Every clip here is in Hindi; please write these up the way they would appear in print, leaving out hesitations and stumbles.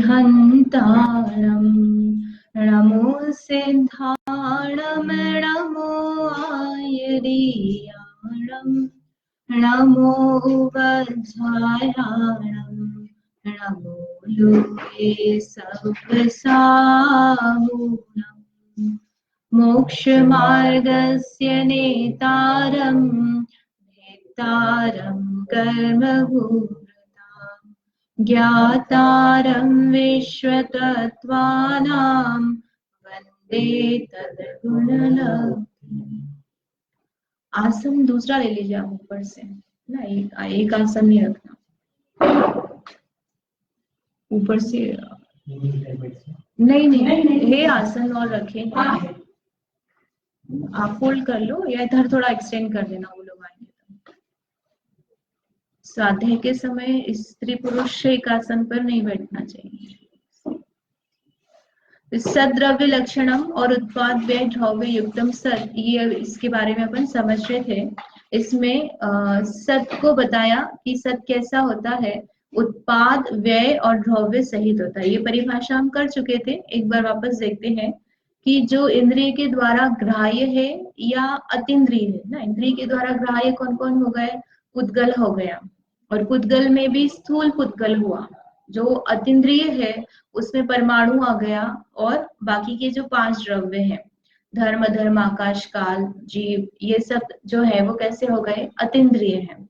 हन्तारम् नमो सिद्धाणं नमो आयरीयाणम् नमो वज्रायाणम् नमो लोके सप्रसाहुणम् मोक्षमार्गस्य नेतारं नेतारं कर्मभूताम् ज्ञातारं विश्वतत्त्वानां वन्दे तद्गुणलब्धिम्। आसन दूसरा ले लीजिए आप ऊपर से ना, एक आसन नहीं रखना, ऊपर से नहीं हे आसन और रखें। आप फोल्ड कर लो या इधर थोड़ा एक्सटेंड कर देना, वो लोग आएंगे तो। स्वाध्याय के समय स्त्री पुरुष एक आसन पर नहीं बैठना चाहिए। सद्द्रव्य लक्षणम और उत्पाद व्यय द्रव्य युक्तम सत, ये इसके बारे में अपन समझ रहे थे। इसमें सत को बताया कि सत कैसा होता है, उत्पाद व्यय और द्रव्य सहित होता है। ये परिभाषा हम कर चुके थे, एक बार वापस देखते हैं कि जो इंद्रिय के द्वारा ग्राह्य है या अतीन्द्रिय है ना। इंद्रिय के द्वारा ग्राह्य कौन कौन हो गए, पुद्गल हो गया, और पुद्गल में भी स्थूल पुद्गल हुआ। जो अतीन्द्रिय है उसमें परमाणु आ गया, और बाकी के जो 5 द्रव्य हैं, धर्म अधर्म आकाश काल जीव, ये सब जो है वो कैसे हो गए, अतीन्द्रिय हैं।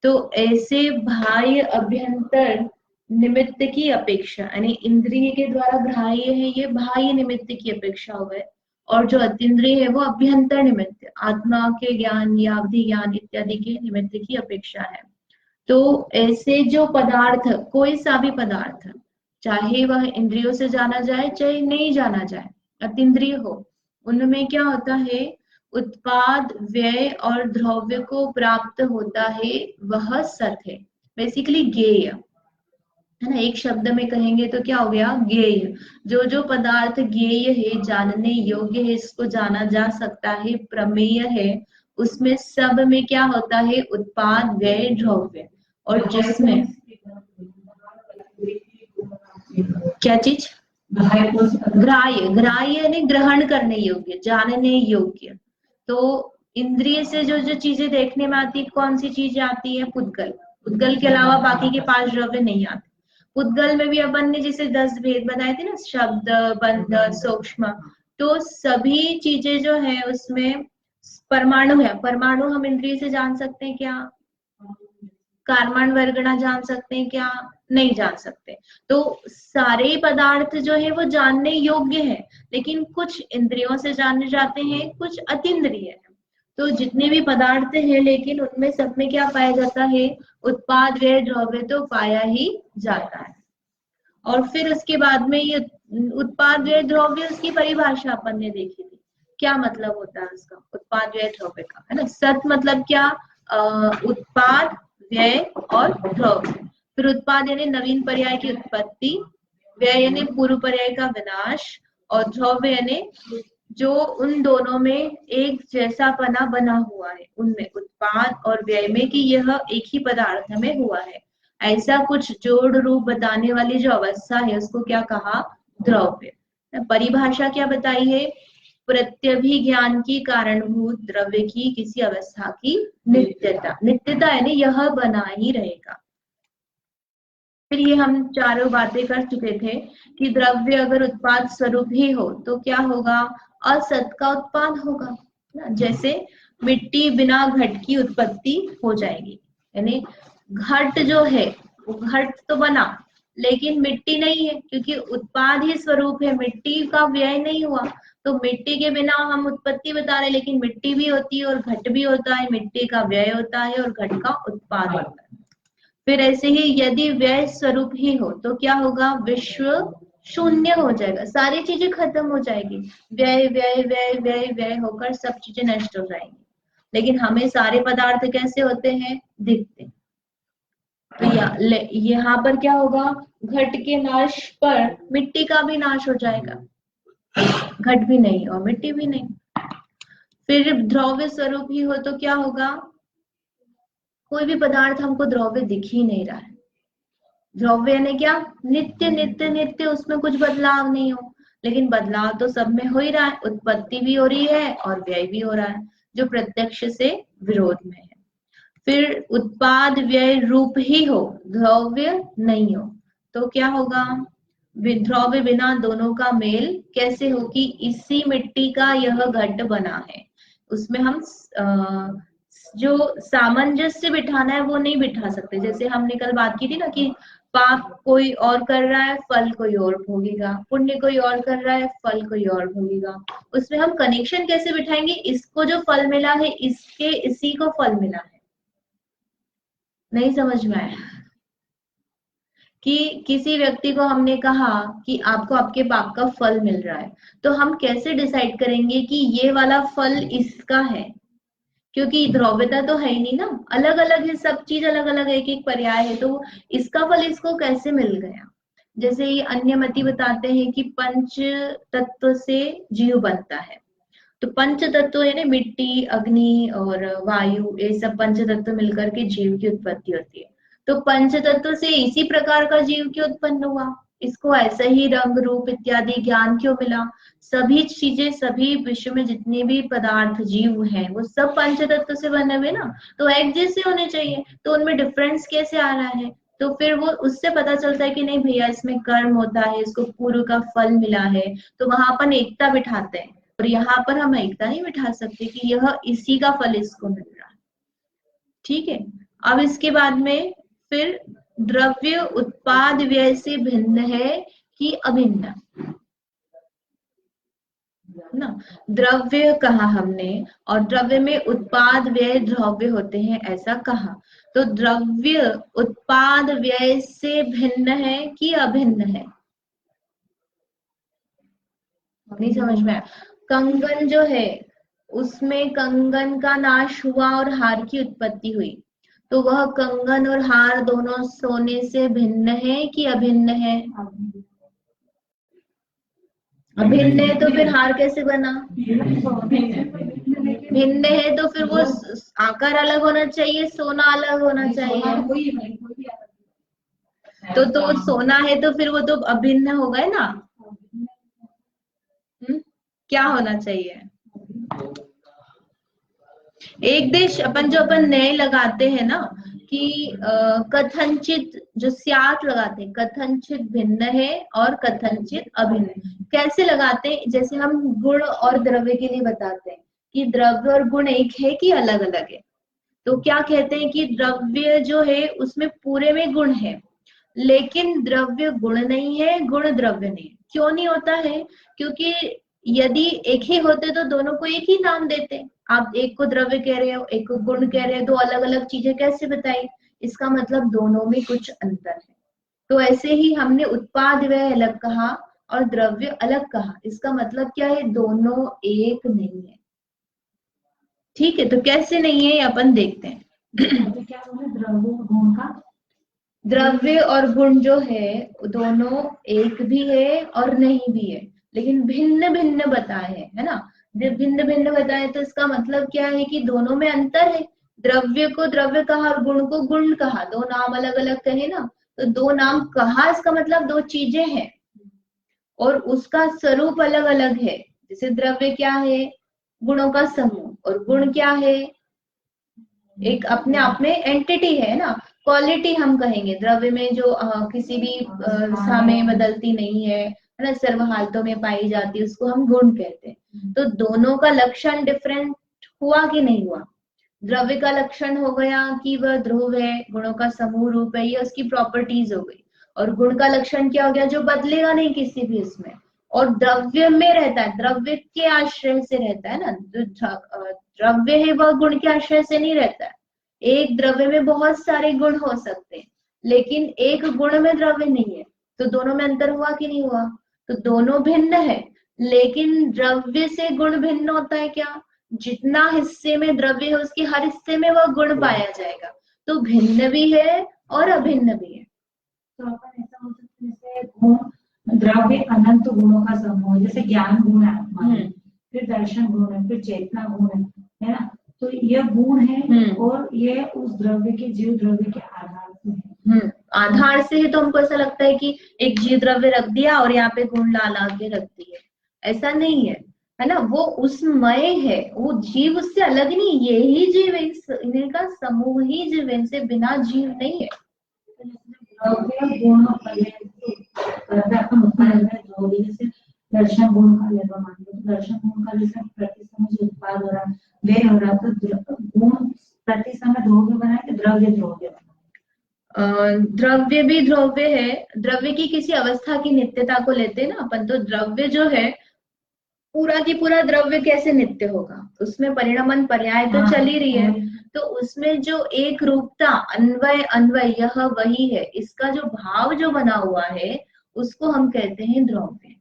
तो ऐसे बाह्य अभ्यंतर निमित्त की अपेक्षा, यानी इंद्रिय के द्वारा ग्राह्य है ये बाह्य निमित्त की अपेक्षा हो गए, और जो अतीन्द्रिय है वो अभ्यंतर निमित्त, आत्मा के ज्ञान या अवधि ज्ञान इत्यादि के निमित्त की अपेक्षा है। तो ऐसे जो पदार्थ, कोई सा भी पदार्थ, चाहे वह इंद्रियों से जाना जाए चाहे नहीं जाना जाए, अतीन्द्रिय हो, उनमें क्या होता है, उत्पाद व्यय और द्रव्य को प्राप्त होता है, वह सत है। बेसिकली ज्ञेय है ना, एक शब्द में कहेंगे तो क्या हो गया, ज्ञेय। जो जो पदार्थ ज्ञेय है, जानने योग्य है, इसको जाना जा सकता है, प्रमेय है, उसमें सब में क्या होता है, उत्पाद व्यय द्रव्य। और जिसमें क्या चीज, ग्राह्य, ग्राह्य यानी ग्रहण करने योग्य, जानने योग्य। तो इंद्रिय से जो जो चीजें देखने में आती, कौन सी चीजें आती है, पुद्गल। पुद्गल के अलावा बाकी के 5 द्रव्य नहीं आते। पुद्गल में भी अपन ने जैसे 10 भेद बताए थे ना, शब्द बंध सूक्ष्म, तो सभी चीजें जो है उसमें परमाणु है। परमाणु हम इंद्रिय से जान सकते हैं क्या, कारमान वर्गणा जान सकते हैं क्या, नहीं जान सकते। तो सारे पदार्थ जो है वो जानने योग्य है, लेकिन कुछ इंद्रियों से जाने जाते हैं, कुछ अतीन्द्रिय है। तो जितने भी पदार्थ हैं, लेकिन उनमें सब में क्या पाया जाता है, उत्पाद व्यय द्रव्य तो पाया ही जाता है। और फिर उसके बाद में ये उत्पाद व्यय द्रव्य, उसकी परिभाषा अपन ने देखी थी, क्या मतलब होता है उसका, उत्पाद व्यय द्रव्य का, है ना। सत मतलब क्या, उत्पाद व्यय और द्रव्य। फिर उत्पाद यानी नवीन पर्याय की उत्पत्ति, व्यय यानी पूर्व पर्याय का विनाश, और द्रव्य यानी जो उन दोनों में एक जैसा पना बना हुआ है, उनमें उत्पाद और व्यय में कि यह एक ही पदार्थ में हुआ है, ऐसा कुछ जोड़ रूप बताने वाली जो अवस्था है उसको क्या कहा, द्रव्य। परिभाषा क्या बताई है, प्रत्यभिज्ञान की कारणभूत द्रव्य की किसी अवस्था की नित्यता। नित्यता यानी यह बना ही रहेगा। फिर ये हम चारों बातें कर चुके थे कि द्रव्य अगर उत्पाद स्वरूप ही हो तो क्या होगा, असत का उत्पाद होगा। जैसे मिट्टी बिना घट की उत्पत्ति हो जाएगी, यानी घट जो है वो घट तो बना लेकिन मिट्टी नहीं है, क्योंकि उत्पाद ही स्वरूप है, मिट्टी का व्यय नहीं हुआ। तो मिट्टी के बिना हम उत्पत्ति बता रहे, लेकिन मिट्टी भी होती है और घट भी होता है, मिट्टी का व्यय होता है और घट का उत्पाद होता है। फिर ऐसे ही यदि व्यय स्वरूप ही हो तो क्या होगा, विश्व शून्य हो जाएगा, सारी चीजें खत्म हो जाएगी, व्यय व्यय व्यय व्यय व्यय होकर सब चीजें नष्ट हो जाएंगी। लेकिन हमें सारे पदार्थ कैसे होते हैं, दिखते हैं। तो यहाँ पर क्या होगा, घट के नाश पर मिट्टी का भी नाश हो जाएगा, घट भी नहीं और मिट्टी भी नहीं। फिर द्रव्य स्वरूप ही हो तो क्या होगा, कोई भी पदार्थ हमको द्रव्य दिख ही नहीं रहा है, द्रव्य यानी क्या, नित्य नित्य नित्य, उसमें कुछ बदलाव नहीं हो। लेकिन बदलाव तो सब में हो ही रहा है, उत्पत्ति भी हो रही है और व्यय भी हो रहा है, जो प्रत्यक्ष से विरोध में है। फिर उत्पाद व्यय रूप ही हो, द्रव्य नहीं हो, तो क्या होगा, द्रव्य बिना दोनों का मेल कैसे हो, कि इसी मिट्टी का यह घट बना है, उसमें हम जो सामंजस्य बिठाना है वो नहीं बिठा सकते। जैसे हमने कल बात की थी ना कि पाप कोई और कर रहा है, फल कोई और भोगेगा, पुण्य कोई और कर रहा है, फल कोई और भोगेगा। उसमें हम कनेक्शन कैसे बिठाएंगे, इसको जो फल मिला है इसके इसी को फल मिला है। नहीं समझ में आया कि किसी व्यक्ति को हमने कहा कि आपको आपके पाप का फल मिल रहा है, तो हम कैसे डिसाइड करेंगे कि ये वाला फल इसका है, क्योंकि द्रव्यता तो है ही नहीं ना, अलग अलग है, सब चीज अलग अलग, एक एक पर्याय है, तो इसका फल इसको कैसे मिल गया। जैसे ये अन्यमति बताते हैं कि पंच तत्व से जीव बनता है, तो पंच तत्व है ना, मिट्टी, अग्नि और वायु, ये सब पंच तत्व मिलकर के जीव की उत्पत्ति होती है। तो पंच तत्व से इसी प्रकार का जीव क्यों उत्पन्न हुआ, इसको ऐसा ही रंग रूप इत्यादि ज्ञान क्यों मिला। सभी चीजें, सभी विश्व में जितने भी पदार्थ जीव हैं वो सब पंच तत्व से बने हुए ना, तो एक जैसे होने चाहिए, तो उनमें डिफरेंस कैसे आ रहा है। तो फिर वो उससे पता चलता है कि नहीं भैया, इसमें कर्म होता है, इसको पूर्व का फल मिला है, तो वहां अपन एकता बिठाते हैं। और यहाँ पर हम एकता नहीं बिठा सकते कि यह इसी का फल इसको मिल रहा है। ठीक है, अब इसके बाद में फिर द्रव्य उत्पाद व्यय से भिन्न है कि अभिन्न ना। द्रव्य कहा हमने, और द्रव्य में उत्पाद व्यय द्रव्य होते हैं ऐसा कहा, तो द्रव्य उत्पाद व्यय से भिन्न है कि अभिन्न है, नहीं समझ में आया। कंगन जो है उसमें कंगन का नाश हुआ और हार की उत्पत्ति हुई, तो वह कंगन और हार दोनों सोने से भिन्न है कि अभिन्न है। अभिन्न है तो फिर हार कैसे बना, भिन्न है तो फिर वो आकार अलग होना चाहिए, सोना अलग होना चाहिए, तो सोना है तो फिर वो तो अभिन्न हो गए ना। क्या होना चाहिए, एक देश अपन जो अपन नए लगाते हैं ना कि कथनचित, जो स्यात लगाते हैं, कथनचित भिन्न है और कथनचित अभिन्न, कैसे लगाते हैं, जैसे हम गुण और द्रव्य के लिए बताते हैं कि द्रव्य और गुण एक है कि अलग अलग है। तो क्या कहते हैं कि द्रव्य जो है उसमें पूरे में गुण है, लेकिन द्रव्य गुण नहीं है, गुण द्रव्य नहीं है। क्यों नहीं होता है, क्योंकि यदि एक ही होते तो दोनों को एक ही नाम देते। आप एक को द्रव्य कह रहे हो, एक को गुण कह रहे हो, दो अलग अलग चीजें कैसे बताई, इसका मतलब दोनों में कुछ अंतर है। तो ऐसे ही हमने उत्पाद व्यय अलग कहा और द्रव्य अलग कहा, इसका मतलब क्या है, दोनों एक नहीं है। ठीक है, तो कैसे नहीं है अपन देखते हैं। क्या द्रव्य गुण का, द्रव्य और गुण जो है दोनों एक भी है और नहीं भी है, लेकिन भिन्न भिन्न बताए है ना। जब भिन्न भिन्न बताए तो इसका मतलब क्या है कि दोनों में अंतर है। द्रव्य को द्रव्य कहा और गुण को गुण कहा, दो नाम अलग अलग कहे ना, तो दो नाम कहा इसका मतलब दो चीजें हैं और उसका स्वरूप अलग अलग है। जैसे द्रव्य क्या है, गुणों का समूह, और गुण क्या है, एक अपने आप में एंटिटी है ना, क्वालिटी हम कहेंगे। द्रव्य में जो किसी भी समय बदलती नहीं है ना, सर्व हालतों में पाई जाती है, उसको हम गुण कहते हैं। तो दोनों का लक्षण डिफरेंट हुआ कि नहीं हुआ। द्रव्य का लक्षण हो गया कि वह ध्रुव है, गुणों का समूह रूप है, ये उसकी प्रॉपर्टीज हो गई। और गुण का लक्षण क्या हो गया, जो बदलेगा नहीं किसी भी इसमें, और द्रव्य में रहता है, द्रव्य के आश्रय से रहता है ना। जो द्रव्य है वह गुण के आश्रय से नहीं रहता है। एक द्रव्य में बहुत सारे गुण हो सकते हैं, लेकिन एक गुण में द्रव्य नहीं है, तो दोनों में अंतर हुआ कि नहीं हुआ। तो दोनों भिन्न है, लेकिन द्रव्य से गुण भिन्न होता है क्या, जितना हिस्से में द्रव्य है उसके हर हिस्से में वह गुण पाया जाएगा, तो भिन्न भी है और अभिन्न भी है। तो अपन ऐसा हो सकता है जैसे गुण, द्रव्य अनंत गुणों का समूह, जैसे ज्ञान गुण है, फिर दर्शन गुण है, फिर चेतना गुण है ना, तो यह गुण है और यह उस द्रव्य के जीव द्रव्य के आधार से है। आधार से है तो हमको ऐसा लगता है कि एक जीव द्रव्य रख दिया और यहाँ पे गुण ला ला के रख दिए, ऐसा नहीं है ना। वो उसमय है, वो जीव उससे अलग नहीं, यही जीव है, इनका समूह ही जीव है, इनसे बिना जीव नहीं है। द्रव्य गुण जैसे दर्शन गुण का लेगा, मान लो दर्शन गुण का जैसे प्रति समय जो उत्पाद हो रहा है वे हो रहा, तो गुण प्रति समय द्रव्य बना के द्रव्य द्रव्य द्रव्य भी द्रव्य है, द्रव्य की किसी अवस्था की नित्यता को लेते हैं ना अपन, तो द्रव्य जो है पूरा की पूरा द्रव्य कैसे नित्य होगा, उसमें परिणामन पर्याय तो चल ही रही है, तो उसमें जो एक रूपता अन्वय अन्वय यह वही है, इसका जो भाव जो बना हुआ है उसको हम कहते हैं द्रव्य।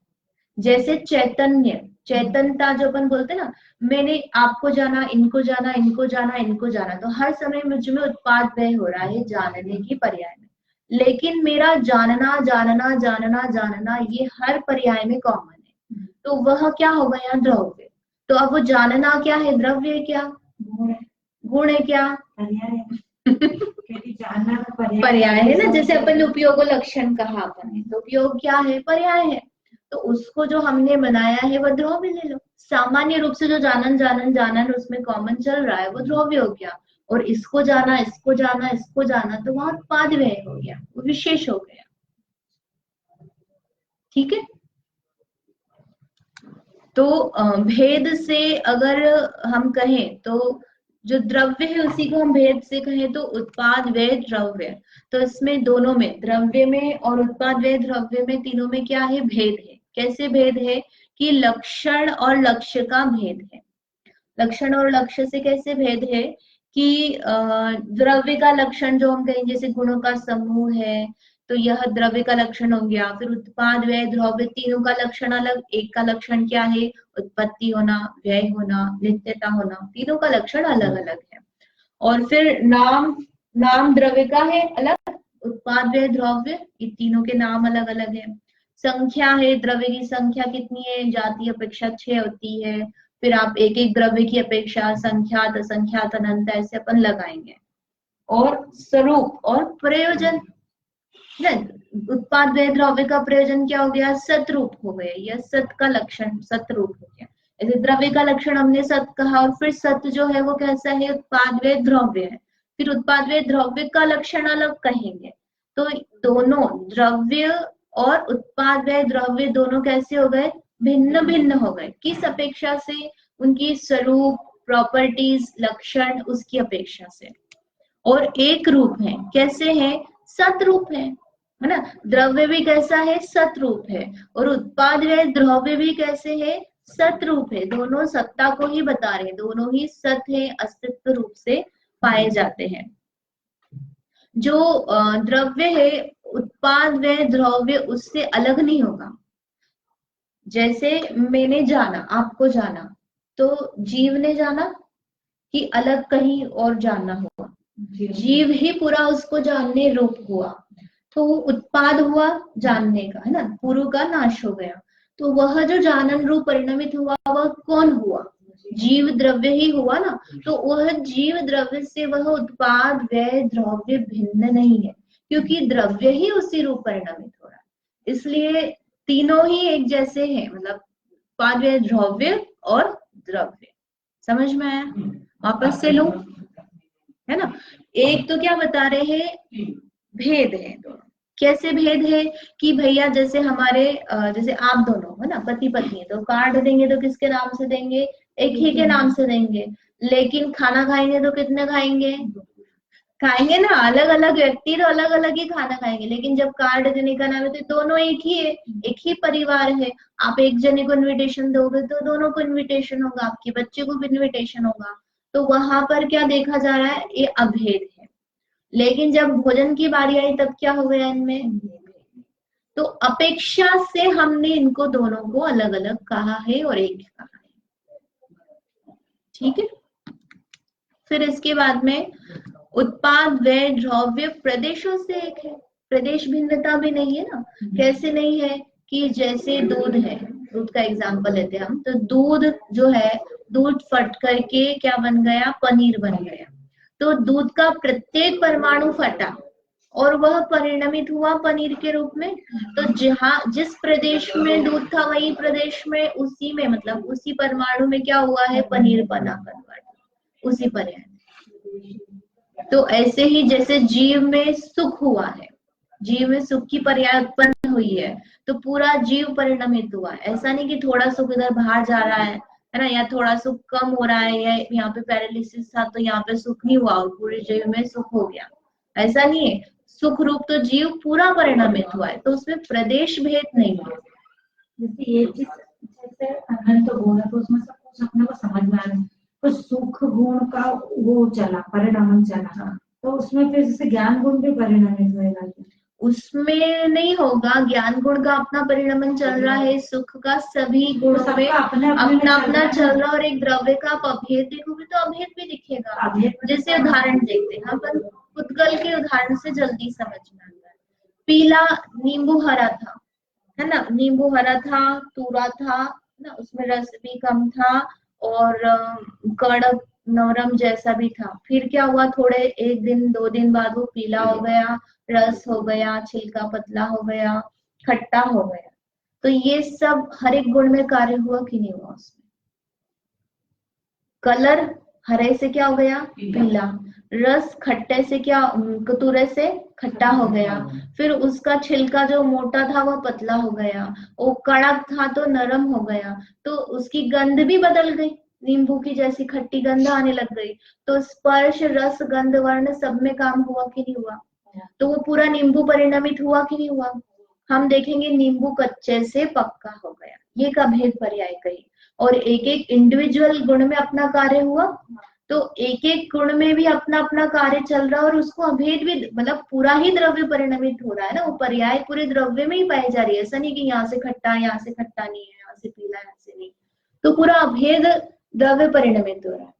जैसे चैतन्य, चैतनता जो अपन बोलते हैं ना, मैंने आपको जाना, इनको जाना, इनको जाना, इनको जाना, तो हर समय मुझ में उत्पाद व्यय हो रहा है जानने की पर्याय में, लेकिन मेरा जानना जानना जानना जानना ये हर पर्याय में कॉमन है, तो वह क्या होगा यहाँ द्रव्य। तो अब वो जानना क्या है, द्रव्य है क्या, गुण है क्या, जानना पर्याय है ना। जैसे अपन ने उपयोग लक्षण कहा अपन ने, तो उपयोग क्या है, पर्याय है, तो उसको जो हमने बनाया है वह द्रव्य ले लो। सामान्य रूप से जो जानन जानन जानन उसमें कॉमन चल रहा है वो द्रव्य हो गया, और इसको जाना, इसको जाना, इसको जाना, तो वहां उत्पाद व्यय हो गया, वो विशेष हो गया। ठीक है, तो भेद से अगर हम कहें तो जो द्रव्य है उसी को हम भेद से कहें तो उत्पाद व्यय द्रव्य, तो इसमें दोनों में, द्रव्य में और उत्पाद व्यय द्रव्य में, तीनों में क्या है, भेद है। कैसे भेद है कि लक्षण और लक्ष्य का भेद है। लक्षण और लक्ष्य से कैसे भेद है कि द्रव्य का लक्षण जो हम कहें जैसे गुणों का समूह है, तो यह द्रव्य का लक्षण हो गया। फिर उत्पाद व्यय द्रव्य तीनों का लक्षण अलग, एक का लक्षण क्या है, उत्पत्ति होना, व्यय होना, नित्यता होना, तीनों का लक्षण अलग अलग है। और फिर नाम, नाम द्रव्य का है अलग, उत्पाद व्यय द्रव्य ये तीनों के नाम अलग अलग है। संख्या है, द्रव्य की संख्या कितनी है, जाति अपेक्षा 6 होती है। फिर आप एक एक द्रव्य की अपेक्षा संख्यात असंख्यात अनंत ऐसे अपन लगाएंगे। और स्वरूप और प्रयोजन, उत्पाद व्यय द्रव्य का प्रयोजन क्या हो गया, सतरूप हो गया, यह सत का लक्षण सतरूप हो गया। ऐसे द्रव्य का लक्षण हमने सत कहा, और फिर सत जो है वो कैसा है, उत्पाद व्यय द्रव्य है। फिर उत्पाद व्यय द्रव्य का लक्षण अलग कहेंगे, तो दोनों द्रव्य और उत्पाद व्यय द्रव्य दोनों कैसे हो गए, भिन्न भिन्न हो गए। किस अपेक्षा से, उनकी स्वरूप, प्रॉपर्टीज, लक्षण, उसकी अपेक्षा से। और एक रूप है, कैसे है, सतरूप है ना। द्रव्य भी कैसा है, सतरूप है, और उत्पाद व्यय द्रव्य भी कैसे है, सतरूप है। दोनों सत्ता को ही बता रहे हैं, दोनों ही सत है, अस्तित्व रूप से पाए जाते हैं। जो द्रव्य है उत्पाद व्यय द्रव्य उससे अलग नहीं होगा। जैसे मैंने जाना, आपको जाना, तो जीव ने जाना कि अलग कहीं और जानना हुआ, जीव ही पूरा उसको जानने रूप हुआ, तो उत्पाद हुआ जानने का, है ना, पूर्व का नाश हो गया। तो वह जो जानन रूप परिणमित हुआ वह कौन हुआ, जीव द्रव्य ही हुआ ना। तो वह जीव द्रव्य से वह उत्पाद व्यय द्रव्य भिन्न नहीं है, क्योंकि द्रव्य ही उसी रूप परिणमित हो रहा है। इसलिए तीनों ही एक जैसे हैं, मतलब उत्पाद व्यय द्रव्य और द्रव्य। समझ में आया, वापस से लूं, है ना। एक तो क्या बता रहे हैं, भेद है दोनों। कैसे भेद है कि भैया जैसे हमारे जैसे आप दोनों है ना पति पत्नी है, तो कार्ड देंगे तो किसके नाम से देंगे, एक ही के नाम से देंगे। लेकिन खाना खाएंगे तो कितने खाएंगे, खाएंगे ना, अलग अलग व्यक्ति तो अलग अलग ही खाना खाएंगे, लेकिन जब कार्ड देने का नाम है तो दोनों एक ही है, एक ही परिवार है। आप एक जने को इन्विटेशन दोगे तो दोनों को इन्विटेशन होगा, आपके बच्चे को भी इन्विटेशन होगा। तो वहां पर क्या देखा जा रहा है, ये अभेद है। लेकिन जब भोजन की बारी आई तब क्या हो गया इनमें, तो अपेक्षा से हमने इनको दोनों को अलग अलग कहा है और एक कहा है। ठीक है, फिर इसके बाद में उत्पाद व्यय द्रव्य प्रदेशों से एक है, प्रदेश भिन्नता भी नहीं है ना। कैसे नहीं है कि जैसे दूध है, दूध का एग्जांपल लेते हैं हम, तो दूध जो है, दूध फट करके क्या बन गया, पनीर बन गया। तो दूध का प्रत्येक परमाणु फटा और वह परिणमित हुआ पनीर के रूप में। तो जहाँ जिस प्रदेश में दूध था वही प्रदेश में उसी में मतलब उसी परमाणु में क्या हुआ है, पनीर बना कन्वर्ट उसी पर्याय। तो ऐसे ही जैसे जीव में सुख हुआ है, जीव में सुख की पर्याय उत्पन्न हुई है, तो पूरा जीव परिणमित हुआ है। ऐसा नहीं कि थोड़ा सुख इधर बाहर जा रहा है ना, या थोड़ा सुख कम हो रहा है, या यहाँ पे पैरालिसिस था तो यहाँ पे सुख नहीं हुआ और पूरे जीव में सुख हो गया, ऐसा नहीं है। सुख रूप तो जीव पूरा परिणमित हुआ है, तो उसमें प्रदेश भेद नहीं है। जैसे ये चीज जैसे अनंत गुण है तो उसमें सब कुछ अपने को समझ में आ रहा है, तो सुख गुण का वो चला परिणाम चला, तो उसमें फिर जैसे ज्ञान गुण भी परिणामित होएगा। उसमें नहीं होगा, ज्ञान गुण का अपना परिणमन चल रहा है, सुख का सभी गुणों में अपना अपना चल रहा है। और एक द्रव्य का आप अभेद देखोगे तो अभेद भी दिखेगा। जैसे उदाहरण देखते हैं अपन, पुद्गल के उदाहरण से जल्दी समझ में आता है। पीला नींबू हरा था, है ना, नींबू हरा था, तूरा था ना, उसमें रस भी कम था और कड़क नरम जैसा भी था। फिर क्या हुआ, थोड़े एक दिन दो दिन बाद वो पीला हो गया, रस हो गया, छिलका पतला हो गया, खट्टा हो गया। तो ये सब हर एक गुण में कार्य हुआ कि नहीं हुआ उसमें। कलर हरे से क्या हो गया, पीला। रस खट्टे से क्या, कतूरे से खट्टा हो गया। फिर उसका छिलका जो मोटा था वह पतला हो गया, वो कड़क था तो नरम हो गया। तो उसकी गंध भी बदल गई, नींबू की जैसी खट्टी गंध आने लग गई। तो स्पर्श रस गंध वर्ण सब में काम हुआ कि नहीं हुआ। तो वो पूरा नींबू परिणमित हुआ कि नहीं हुआ। हम देखेंगे नींबू कच्चे से पक्का हो गया, ये का भेद पर्याय कही। और एक एक इंडिविजुअल गुण में अपना कार्य हुआ, तो एक एक गुण में भी अपना अपना कार्य चल रहा है और उसको अभेद भी मतलब पूरा ही द्रव्य परिणमित हो रहा है ना, वो पर्याय पूरे द्रव्य में ही पाई जा रही है। ऐसा नहीं कि यहाँ से खट्टा है, यहाँ से खट्टा नहीं है, यहाँ से पीला यहाँ से नहीं, तो पूरा अभेद द्रव्य परिणमित हो रहा है।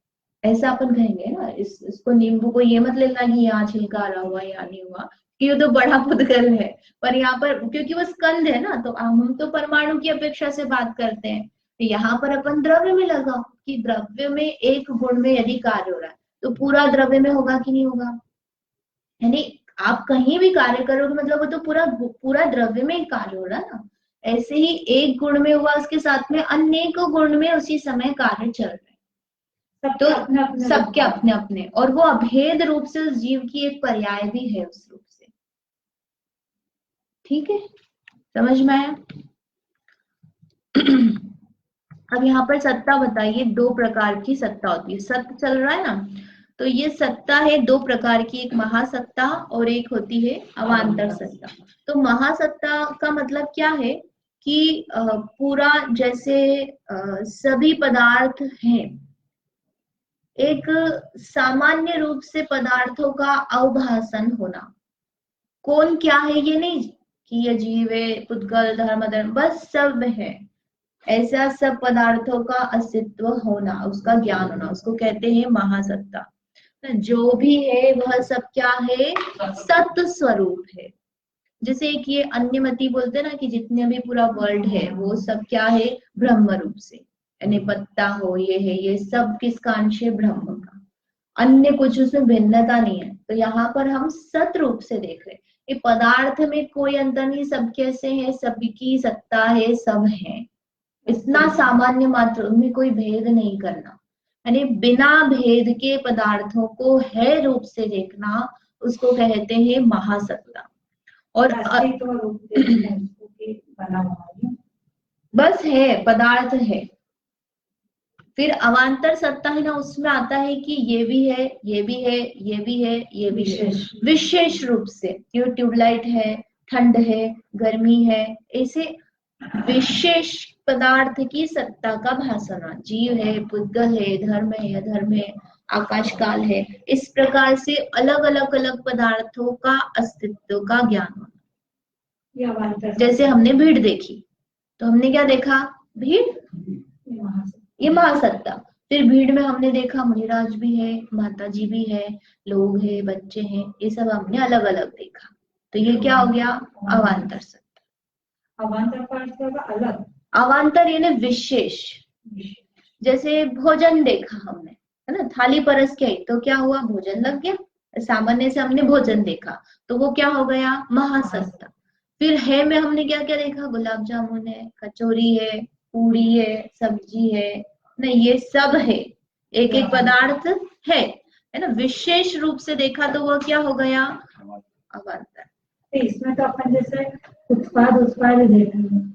ऐसा अपन कहेंगे ना, इसको नींबू को ये मत लेना कि यहाँ छिलका आ रहा हुआ यहाँ नहीं हुआ, कि ये तो बड़ा पुद्गल है। पर यहाँ पर क्योंकि वो स्कंद है ना, तो हम तो परमाणु की अपेक्षा से बात करते हैं। तो यहाँ पर अपन द्रव्य में लगा कि द्रव्य में एक गुण में यदि कार्य हो रहा है तो पूरा द्रव्य में होगा कि नहीं होगा। यानी आप कहीं भी कार्य करोगे मतलब वो तो पूरा पूरा द्रव्य में ही कार्य हो रहा है ना। ऐसे ही एक गुण में हुआ, उसके साथ में अनेकों गुण में उसी समय कार्य चल रहे हैं। तो सबके अपने अपने, और वो अभेद रूप से उस जीव की एक पर्याय भी है उस रूप से। ठीक है, समझ में आया। अब यहाँ पर सत्ता बताइए, दो प्रकार की सत्ता होती है। सत्य चल रहा है ना, तो ये सत्ता है दो प्रकार की, एक महासत्ता और एक होती है अवान्तर सत्ता। तो महासत्ता का मतलब क्या है कि पूरा जैसे सभी पदार्थ हैं, एक सामान्य रूप से पदार्थों का अवभाषण होना। कौन क्या है ये नहीं कि ये जीव है, पुद्गल, धर्म, बस सब है, ऐसा सब पदार्थों का अस्तित्व होना, उसका ज्ञान होना, उसको कहते हैं महासत्ता। जो भी है वह सब क्या है, सत्य स्वरूप है। जैसे एक ये अन्यमति बोलते हैं ना कि जितने भी पूरा वर्ल्ड है वो सब क्या है, ब्रह्म रूप से, यानी पत्ता हो ये है, ये सब किसका अंश है, ब्रह्म का, अन्य कुछ उसमें भिन्नता नहीं है। तो यहाँ पर हम सत रूप से देख रहे हैं, ये पदार्थ में कोई अंतर नहीं, सब कैसे है, सबकी सत्ता है, सब है, इतना सामान्य मात्र, उनमें कोई भेद नहीं करना। यानी बिना भेद के पदार्थों को है रूप से देखना, उसको कहते हैं महासत्ता। और बस है, पदार्थ है। फिर अवान्तर सत्ता है ना, उसमें आता है कि ये भी है, ये भी है, ये भी है, ये भी है, विशेष रूप से। ये ट्यूबलाइट है, ठंड है, गर्मी है, ऐसे विशेष पदार्थ की सत्ता का भाषण। जीव है, पुद्गल है, धर्म है, अधर्म है, आकाश काल है, इस प्रकार से अलग अलग अलग पदार्थों का अस्तित्व का ज्ञान होना। जैसे हमने भीड़ देखी तो हमने क्या देखा, भीड़, ये महासत्ता। फिर भीड़ में हमने देखा मुनिराज भी है, माता जी भी है, लोग है, बच्चे हैं, ये सब हमने अलग अलग देखा, तो ये क्या हो गया, अवान्तर सत्ता। अवान्तर का अर्थ होगा अलग, अवान्तर यानी विशेष। जैसे भोजन देखा हमने, है ना, थाली परस के आई तो क्या हुआ, भोजन लग गया, सामान्य से हमने भोजन देखा, तो वो क्या हो गया, महासत्ता। फिर है में हमने क्या क्या देखा, गुलाब जामुन है, कचौरी है, पूड़ी है, सब्जी है, नहीं ये सब है, एक एक पदार्थ है ना। विशेष रूप से देखा तो वो क्या हो गया, अवान्तर। तो इसमें तो अपन जैसे उत्पाद उत्पाद देख रहे हैं,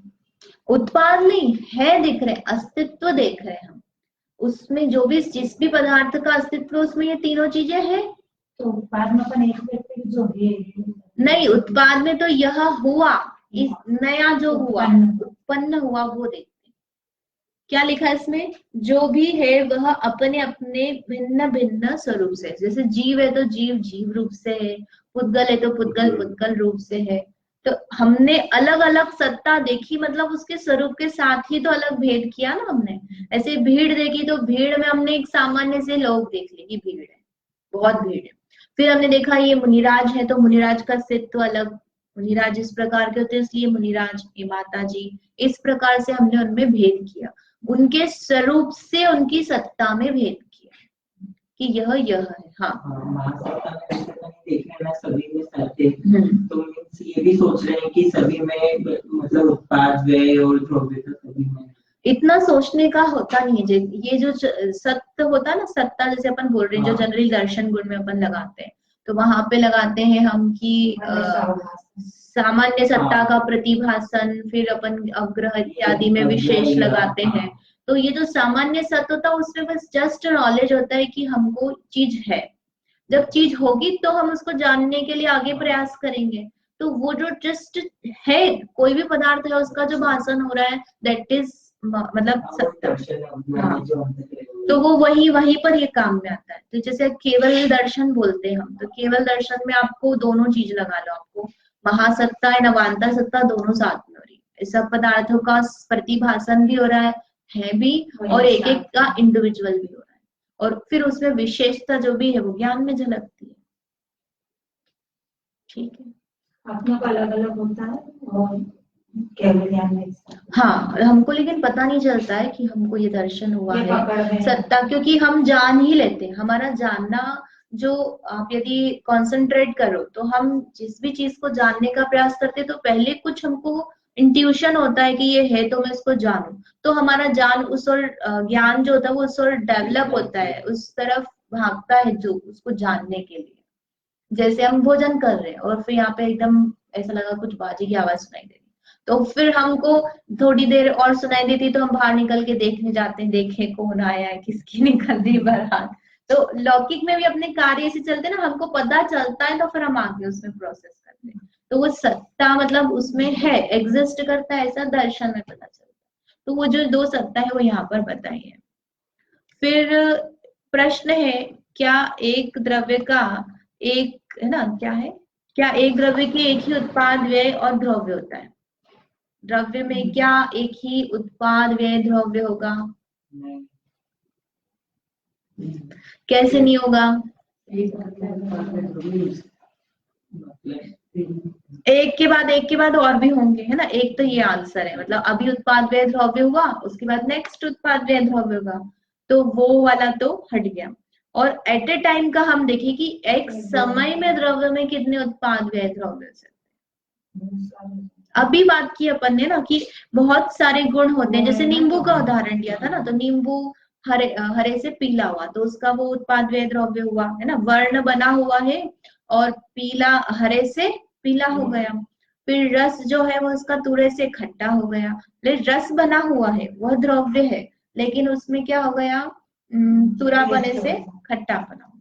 उत्पाद नहीं है, दिख रहे, अस्तित्व देख रहे हैं हम, उसमें जो भी जिस भी पदार्थ का अस्तित्व उसमें ये तीनों चीजें हैं। तो उत्पाद में अपन एक व्यक्ति जो है नहीं, उत्पाद में तो यह हुआ, इस नया जो हुआ, उत्पन्न हुआ वो देखते हैं। क्या लिखा है इसमें, जो भी है वह अपने अपने भिन्न भिन्न स्वरूप से, जैसे जीव है तो जीव जीव रूप से है, पुद्गल है तो पुद्गल पुद्गल रूप से है। तो हमने अलग अलग सत्ता देखी, मतलब उसके स्वरूप के साथ ही तो अलग भेद किया ना हमने। ऐसे भीड़ देखी तो भीड़ में हमने एक सामान्य से लोग देख लिए कि भीड़ है, बहुत भीड़ है। फिर हमने देखा ये मुनिराज है तो मुनिराज का अस्तित्व अलग, मुनिराज इस प्रकार के होते हैं इसलिए मुनिराज, ये माता जी, इस प्रकार से हमने उनमें भेद किया, उनके स्वरूप से उनकी सत्ता में भेद किया कि यह है। हाँ, महासत्ता में देखने में सभी में सत्य, तो मीन्स ये भी सोच रहे हैं कि सभी में मतलब उत्पाद व्यय और द्रव्यता सभी में, इतना सोचने का होता नहीं है। ये जो सत्य होता है ना, सत्ता जैसे अपन बोल रहे हैं, जो जनरली दर्शन गुण में अपन लगाते हैं, तो वहां पे लगाते हैं हम कि सामान्य सत्ता का प्रतिभासन, फिर अपन अग्रह इत्यादि में विशेष लगाते हैं। तो ये जो सामान्य सत्य होता है उसमें बस जस्ट नॉलेज होता है कि हमको चीज है, जब चीज होगी तो हम उसको जानने के लिए आगे प्रयास करेंगे। तो वो जो जस्ट है, कोई भी पदार्थ है उसका जो भाषण हो रहा है, दैट इज मतलब सत्ता। हाँ, तो वो वहीं पर ये काम में आता है। तो जैसे केवल दर्शन बोलते हैं हम, तो केवल दर्शन में आपको दोनों चीज लगा लो, आपको महासत्ता और अवान्तर सत्ता दोनों साथ में हो रही है, सब पदार्थों का प्रतिभासन भी हो रहा है भी, और एक एक का इंडिविजुअल भी हो रहा है, और फिर उसमें विशेषता जो भी है वो ज्ञान में झलकती है। ठीक है, अपनों का अलग अलग होता है और केवल ज्ञान में। हाँ, हमको लेकिन पता नहीं चलता है कि हमको ये दर्शन हुआ है सत्ता, क्योंकि हम जान ही लेते हैं। हमारा जानना, जो आप यदि कंसंट्रेट करो तो हम जिस भी चीज को जानने का प्रयास करते तो पहले कुछ हमको इंट्यूशन होता है कि ये है तो मैं इसको जानूं, तो हमारा जान उस और ज्ञान जो होता है वो उस और डेवलप होता है, उस तरफ भागता है जो उसको जानने के लिए। जैसे हम भोजन कर रहे हैं और फिर यहाँ पे एकदम ऐसा लगा कुछ बाजी की आवाज सुनाई दे रही, तो फिर हमको थोड़ी देर और सुनाई देती तो हम बाहर निकल के देखने जाते हैं, देखे कौन आया है, किसकी निकल रही बारात। तो लौकिक में भी अपने कार्य से चलते ना, हमको पता चलता है तो फिर हम आगे उसमें प्रोसेस करते हैं। तो वो सत्ता मतलब उसमें है, एग्जिस्ट करता है, ऐसा दर्शन में पता चलता है। तो वो जो दो सत्ता है वो यहाँ पर बताई है। फिर प्रश्न है, क्या एक द्रव्य का एक है ना, क्या है, क्या एक द्रव्य के एक ही उत्पाद व्यय और द्रव्य होता है? द्रव्य में क्या एक ही उत्पाद व्यय द्रव्य होगा? कैसे नहीं होगा? एक के बाद और भी होंगे, है ना। एक तो ये आंसर है, मतलब अभी उत्पाद व्यय द्रव्य हुआ, उसके बाद नेक्स्ट उत्पाद व्यय द्रव्य होगा, तो वो वाला तो हट गया। और एट ए टाइम का हम देखें कि एक समय में द्रव्य में कितने उत्पाद व्यय द्रव्य से, अभी बात की अपन ने ना कि बहुत सारे गुण होते हैं। जैसे नींबू का उदाहरण दिया था ना, तो नींबू हरे से पीला हुआ तो उसका वो उत्पाद व्यय द्रव्य हुआ, है ना, वर्ण बना हुआ है और पीला हरे से पीला हो गया। फिर रस जो है वो उसका तुरे से खट्टा हो गया, लेकिन रस बना हुआ है वह द्रव्य है, लेकिन उसमें क्या हो गया, तुरा बने से खट्टा बना हो गया।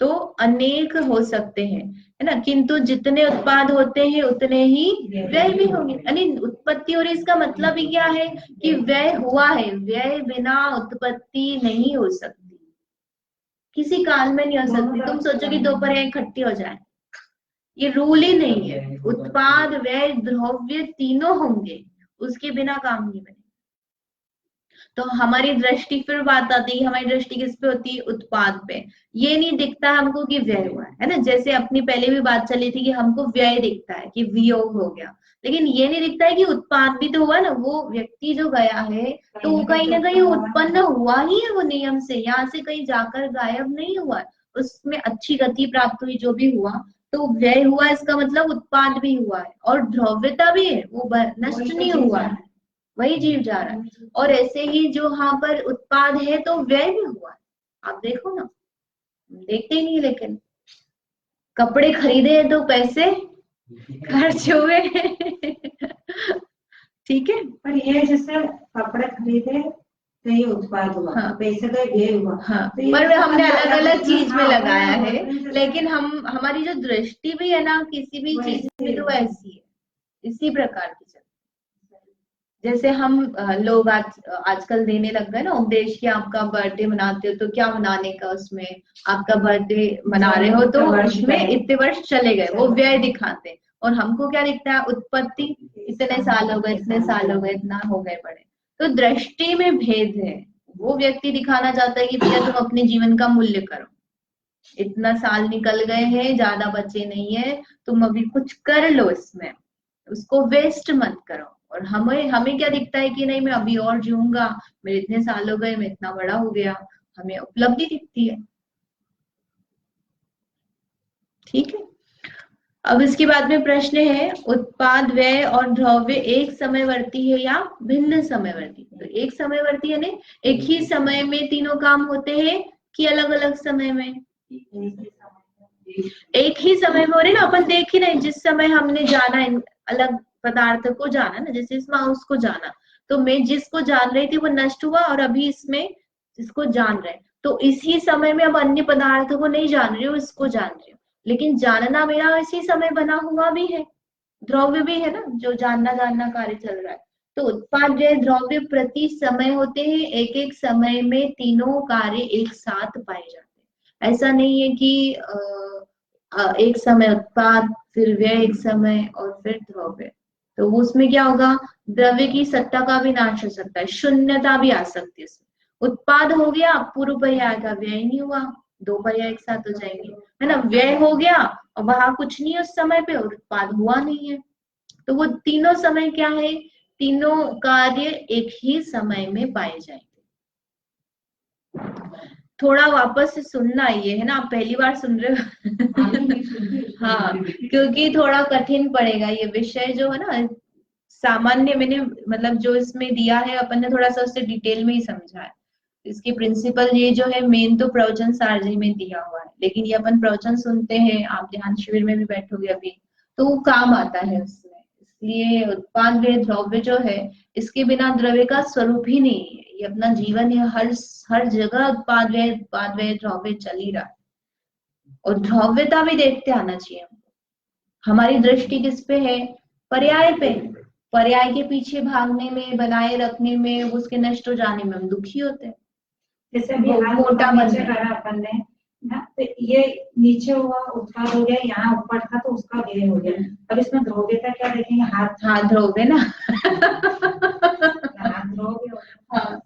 तो अनेक हो सकते हैं, है ना, किंतु जितने उत्पाद होते हैं उतने ही व्यय भी होंगे। यानी उत्पत्ति हो रही, इसका मतलब ही क्या है कि व्यय हुआ है, व्यय बिना उत्पत्ति नहीं हो सकती, किसी काल में नहीं हो सकती। तुम सोचो कि दो पर्याय इकट्ठी हो जाए, ये रूल ही नहीं है। उत्पाद व्यय द्रव्य तीनों होंगे, उसके बिना काम नहीं बने। तो हमारी दृष्टि, फिर बात आती है, हमारी दृष्टि किस पे होती है, उत्पाद पे। ये नहीं दिखता हमको कि व्यय हुआ है ना। जैसे अपनी पहले भी बात चली थी कि हमको व्यय दिखता है कि वियोग हो गया, लेकिन ये नहीं दिखता है कि उत्पाद भी तो हुआ ना। वो व्यक्ति जो गया है तो वो कहीं ना कहीं उत्पन्न हुआ ही है वो नियम से, यहाँ से कहीं जाकर गायब नहीं हुआ है, उसमें अच्छी गति प्राप्त हुई, जो भी हुआ, तो व्यय हुआ, इसका मतलब उत्पाद भी हुआ है, और द्रव्यता भी है, वो नष्ट नहीं हुआ है, वही जीव जा रहा है। और ऐसे ही जो यहाँ पर उत्पाद है तो व्यय भी हुआ है। आप देखो ना, देखते ही नहीं, लेकिन कपड़े खरीदे तो पैसे खर्च हुए। ठीक है, पर ये जैसे कपड़े खरीदे तो ये उत्पाद हुआ, हाँ, पैसे का व्यय हुआ, हाँ, तो ये पर हमने अलग अलग चीज में हाँ, लगाया है, जैसे- लेकिन हमारी जो दृष्टि भी है ना किसी भी चीज में, तो ऐसी है, इसी प्रकार की चलती। जैसे हम लोग आजकल देने लग गए ना उपदेश कि आपका बर्थडे मनाते हो तो क्या मनाने का, उसमें आपका बर्थडे मना रहे हो तो उसमें इतने वर्ष चले गए, वो व्यय दिखाते हैं। और हमको क्या दिखता है, उत्पत्ति, इतने साल हो गए, इतने साल हो गए, इतना हो गए बड़े। तो दृष्टि में भेद है। वो व्यक्ति दिखाना चाहता है कि भैया तुम अपने जीवन का मूल्य करो, इतना साल निकल गए हैं, ज्यादा बचे नहीं है, तुम अभी कुछ कर लो इसमें, उसको वेस्ट मत करो। और हमें क्या दिखता है कि नहीं, मैं अभी और जीऊंगा, मेरे इतने साल हो गए, मैं इतना बड़ा हो गया, हमें उपलब्धि दिखती है। ठीक है, अब इसके बाद में प्रश्न है, उत्पाद, व्यय और द्रव्य एक समयवर्ती है या भिन्न समयवर्ती? तो एक समयवर्ती यानी एक ही समय में तीनों काम होते हैं कि अलग अलग समय में? एक ही समय में हो रहे ना, अपन देख ही नहीं, जिस समय हमने जाना अलग पदार्थ को जाना ना, जैसे इस माउस को जाना, तो मैं जिसको जान रही थी वो नष्ट हुआ, और अभी इसमें जिसको जान रहे, तो इसी समय में अब अन्य पदार्थ को नहीं जान रही हूँ, इसको जान रही हूँ, लेकिन जानना मेरा इसी समय बना हुआ भी है, द्रव्य भी है ना, जो जानना कार्य चल रहा है। तो उत्पाद, व्यय, द्रव्य प्रति समय होते हैं, एक एक समय में तीनों कार्य एक साथ पाए जाते हैं। ऐसा नहीं है कि एक समय उत्पाद, फिर व्यय एक समय, और फिर द्रव्य। तो उसमें क्या होगा, द्रव्य की सत्ता का भी नाश हो सकता है, शून्यता भी आ सकती है उसमें। उत्पाद हो गया, पूर्व पर्याय का व्यय नहीं हुआ, दो पर्याय एक साथ हो जाएंगे, है ना। व्यय हो गया और वहां कुछ नहीं उस समय पे, और उत्पाद हुआ नहीं है। तो वो तीनों समय क्या है, तीनों कार्य एक ही समय में पाए जाएंगे। थोड़ा वापस से सुनना, ये है ना, आप पहली बार सुन रहे हो। हाँ, क्योंकि थोड़ा कठिन पड़ेगा ये विषय जो है ना, सामान्य मैंने मतलब जो इसमें दिया है अपन ने थोड़ा सा उससे डिटेल में ही समझा है। इसकी प्रिंसिपल ये जो है मेन तो प्रवचन सारणी में दिया हुआ है, लेकिन ये अपन प्रवचन सुनते हैं, आप ध्यान शिविर में भी बैठोगे अभी, तो वो काम आता है उसमें। इसलिए उत्पाद, व्यय, द्रव्य जो है, इसके बिना द्रव्य का स्वरूप ही नहीं है। ये अपना जीवन है, हर जगह उत्पाद, व्यय द्रव्य चल ही रहा है। और द्रव्यता भी देखते आना चाहिए हमको। हमारी दृष्टि किस पे है, पर्याय पे। पर्याय के पीछे भागने में, बनाए रखने में, उसके नष्ट हो जाने में हम दुखी होते हैं। जैसे अभी मोटा नीचे करा अपन ने ना, तो ये नीचे हुआ उत्पाद हो गया, यहाँ ऊपर था तो उसका व्यय हो गया। अब इसमें द्रव्यता क्या देखेंगे, हाथ द्रव्य ना। हाथ द्रव्य। हाँ,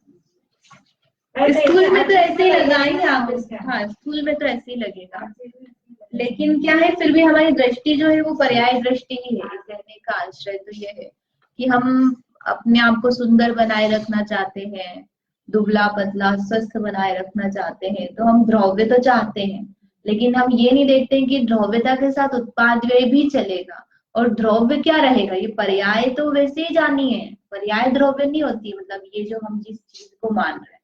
स्कूल में तो ऐसे ही लगाएंगे आप। हाँ, स्कूल में तो ऐसे ही लगेगा, लेकिन क्या है, फिर भी हमारी दृष्टि जो है वो पर्याय दृष्टि ही है। कहने का आश्रय तो ये है कि हम अपने आप को सुंदर बनाए रखना चाहते हैं, दुबला पतला स्वस्थ बनाए रखना चाहते हैं, तो हम द्रव्य तो चाहते हैं, लेकिन हम ये नहीं देखते हैं कि द्रव्यता के साथ उत्पाद व्यय भी चलेगा। और द्रव्य क्या रहेगा, ये पर्याय तो वैसे ही जानी है, पर्याय द्रव्य नहीं होती। मतलब ये जो हम जिस चीज को मान रहे हैं,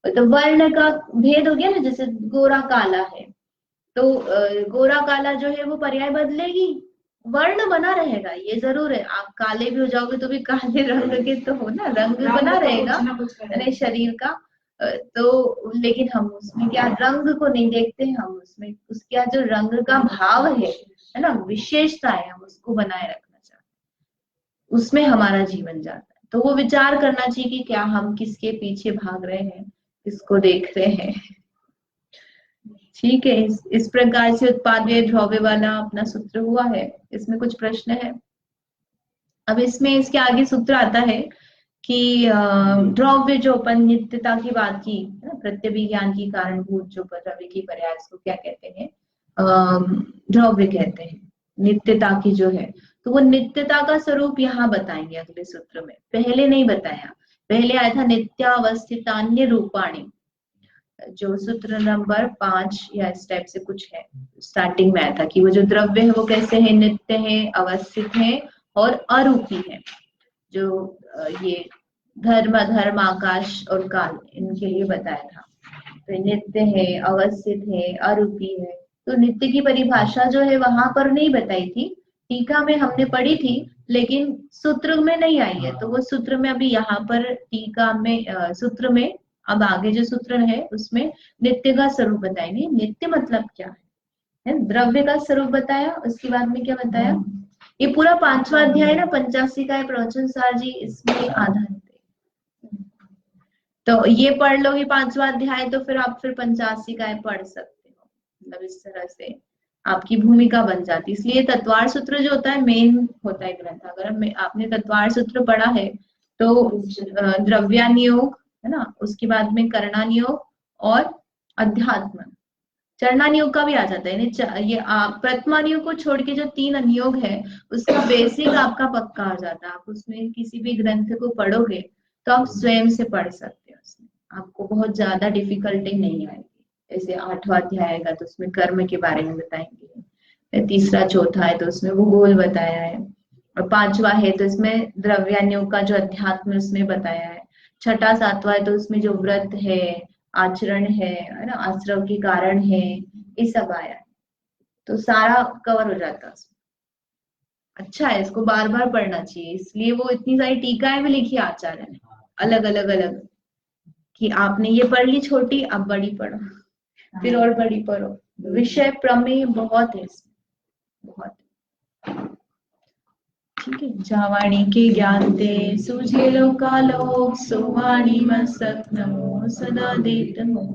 तो वर्ण का भेद हो गया ना, जैसे गोरा काला है, तो गोरा काला जो है वो पर्याय बदलेगी, वर्ण बना रहेगा, ये जरूर है। आप काले भी हो जाओगे तो भी काले रंग के तो हो ना, रंग बना रहेगा यानी शरीर का। तो लेकिन हम उसमें क्या रंग को नहीं देखते, हम उसमें उसका जो रंग का भाव है ना, विशेषता है, हम उसको बनाए रखना चाहते हैं, उसमें हमारा जीवन जाता है। तो वो विचार करना चाहिए कि क्या हम किसके पीछे भाग रहे हैं, किसको देख रहे हैं। ठीक है, इस प्रकार से उत्पाद, व्यय, द्रव्य वाला अपना सूत्र हुआ है। इसमें कुछ प्रश्न है? अब इसमें इसके आगे सूत्र आता है कि द्रव्य जो अपन नित्यता की बात की, प्रत्यय विज्ञान की कारणभूत जो द्रव्य की पर्याय, इसको क्या कहते हैं, द्रव्य कहते हैं, नित्यता की जो है। तो वो नित्यता का स्वरूप यहाँ बताएंगे अगले सूत्र में, पहले नहीं बताया। पहले आया था नित्यावस्थितान्य रूपाणी, जो सूत्र नंबर 5 या इस टाइप से कुछ है, स्टार्टिंग में आया था कि वो जो द्रव्य है वो कैसे है, नित्य है, अवस्थित है और अरूपी है। जो ये धर्म अधर्म आकाश और काल इनके लिए बताया था। तो नित्य है, अवस्थित है, अरूपी है। तो नित्य की परिभाषा जो है वहां पर नहीं बताई थी, टीका में हमने पढ़ी थी, लेकिन सूत्र में नहीं आई है। तो वो सूत्र में अभी यहाँ पर टीका में सूत्र में अब आगे जो सूत्र है उसमें नित्य का स्वरूप बताएंगे। नित्य मतलब क्या है, द्रव्य का स्वरूप बताया, उसके बाद में क्या बताया, ये पूरा 5वां अध्याय ना 85 का है प्रवचन सार जी, इसमें आधारित है। तो ये पढ़ लोगे 5वां अध्याय तो फिर आप फिर 85 का पढ़ सकते हो। मतलब इस तरह से आपकी भूमिका बन जाती है। इसलिए तत्वार सूत्र जो होता है मेन होता है ग्रंथ। अगर आपने तत्वार सूत्र पढ़ा है तो द्रव्यानियोग है ना, उसके बाद में करणानियोग और अध्यात्म, चरणानियोग का भी आ जाता है। ये प्रथमानियोग को छोड़ के जो 3 अनियोग है उसका बेसिक आपका पक्का हो जाता है। आप उसमें किसी भी ग्रंथ को पढ़ोगे तो आप स्वयं से पढ़ सकते हो, उसमें आपको बहुत ज्यादा डिफिकल्टी नहीं आएगी। जैसे 8वां अध्याय आएगा तो उसमें कर्म के बारे में बताएंगे, 3रा 4था है तो उसमें भूगोल बताया है, और 5वां है तो इसमें द्रव्यानियोग का जो अध्यात्म उसमें बताया है, 6ठा 7वां है तो उसमें जो व्रत है, आचरण है ना, आश्रव के कारण है, ये सब आया है। तो सारा कवर हो जाता है। अच्छा है, इसको बार बार पढ़ना चाहिए। इसलिए वो इतनी सारी टीकाएं भी लिखी आचार्य ने अलग अलग कि आपने ये पढ़ ली छोटी, अब बड़ी पढ़ो, फिर और बड़ी पढ़ो। विषय प्रमेय बहुत है इसमें, बहुत। ठीक है। जावाणी के ज्ञान ते सूझे लोकालोक, सुवाणी मस्तक नमो सदा देत मोह।